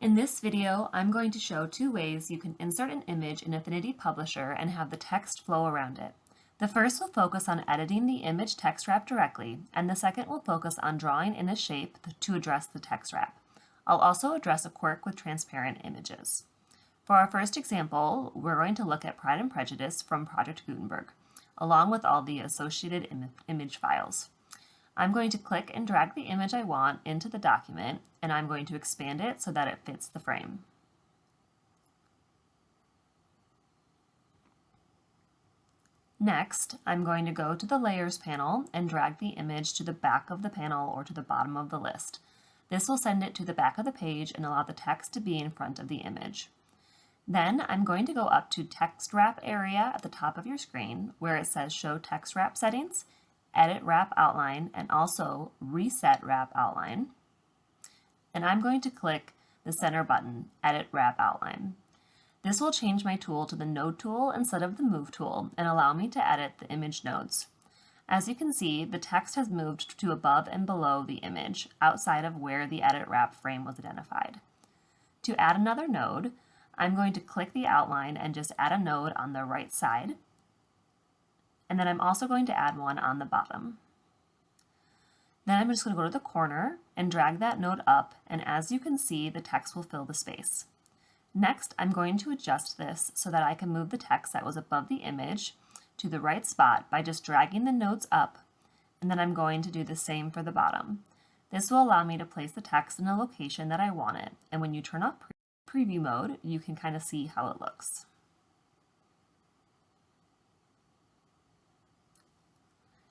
In this video, I'm going to show two ways you can insert an image in Affinity Publisher and have the text flow around it. The first will focus on editing the image text wrap directly, and the second will focus on drawing in a shape to address the text wrap. I'll also address a quirk with transparent images. For our first example, we're going to look at Pride and Prejudice from Project Gutenberg, along with all the associated image files. I'm going to click and drag the image I want into the document, and I'm going to expand it so that it fits the frame. Next, I'm going to go to the Layers panel and drag the image to the back of the panel or to the bottom of the list. This will send it to the back of the page and allow the text to be in front of the image. Then I'm going to go up to Text Wrap area at the top of your screen where it says Show Text Wrap Settings, Edit Wrap Outline, and also Reset Wrap Outline. And I'm going to click the center button, Edit Wrap Outline. This will change my tool to the Node tool instead of the Move tool and allow me to edit the image nodes. As you can see, the text has moved to above and below the image, outside of where the Edit Wrap frame was identified. To add another node, I'm going to click the outline and just add a node on the right side. And then I'm also going to add one on the bottom. Then I'm just going to go to the corner and drag that node up, and as you can see, the text will fill the space. Next, I'm going to adjust this so that I can move the text that was above the image to the right spot by just dragging the nodes up, and then I'm going to do the same for the bottom. This will allow me to place the text in a location that I want it, and when you turn off preview mode, you can kind of see how it looks.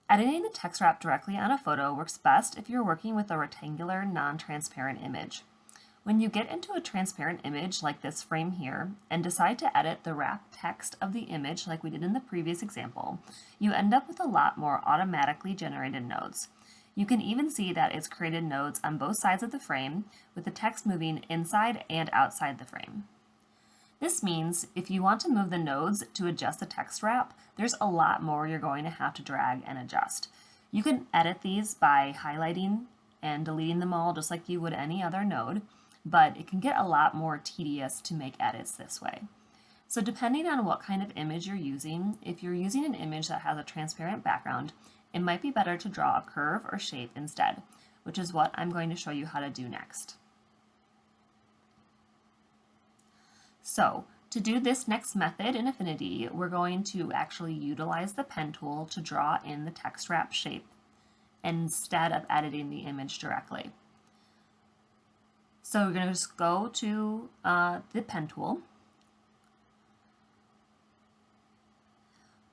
Editing the text wrap directly on a photo works best if you're working with a rectangular, non-transparent image. When you get into a transparent image like this frame here and decide to edit the wrap text of the image like we did in the previous example, you end up with a lot more automatically generated nodes. You can even see that it's created nodes on both sides of the frame with the text moving inside and outside the frame. This means if you want to move the nodes to adjust the text wrap, there's a lot more you're going to have to drag and adjust. You can edit these by highlighting and deleting them all just like you would any other node, but it can get a lot more tedious to make edits this way. So depending on what kind of image you're using, if you're using an image that has a transparent background, it might be better to draw a curve or shape instead, which is what I'm going to show you how to do next. So to do this next method in Affinity, we're going to actually utilize the pen tool to draw in the text wrap shape instead of editing the image directly. So we're going to just go to the pen tool,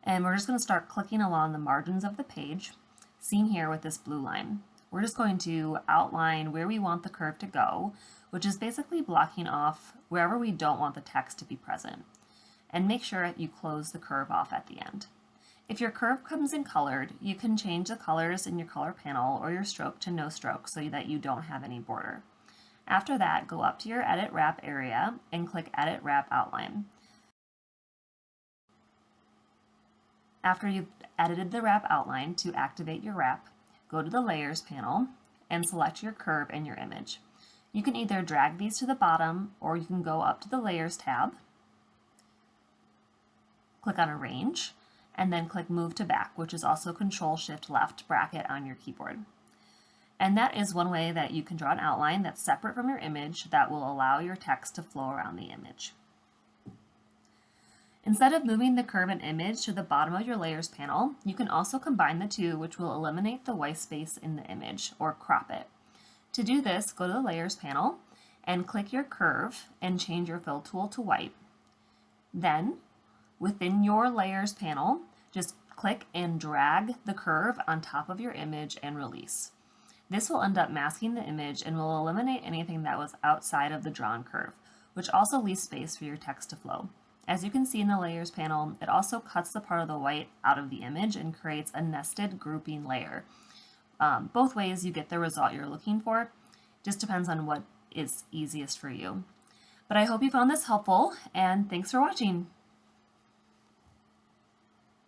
and we're just going to start clicking along the margins of the page, seen here with this blue line. We're just going to outline where we want the curve to go, which is basically blocking off wherever we don't want the text to be present. And make sure that you close the curve off at the end. If your curve comes in colored, you can change the colors in your color panel or your stroke to no stroke so that you don't have any border. After that, go up to your Edit Wrap area and click Edit Wrap Outline. After you've edited the wrap outline, to activate your wrap, go to the Layers panel and select your curve and your image. You can either drag these to the bottom or you can go up to the Layers tab, click on Arrange, and then click Move to Back, which is also Control-Shift-Left bracket on your keyboard. And that is one way that you can draw an outline that's separate from your image that will allow your text to flow around the image. Instead of moving the curve and image to the bottom of your Layers panel, you can also combine the two, which will eliminate the white space in the image or crop it. To do this, go to the Layers panel and click your curve and change your fill tool to white. Then, within your Layers panel, just click and drag the curve on top of your image and release. This will end up masking the image and will eliminate anything that was outside of the drawn curve, which also leaves space for your text to flow. As you can see in the Layers panel, it also cuts the part of the white out of the image and creates a nested grouping layer. Both ways you get the result you're looking for. Just depends on what is easiest for you. But I hope you found this helpful, and thanks for watching.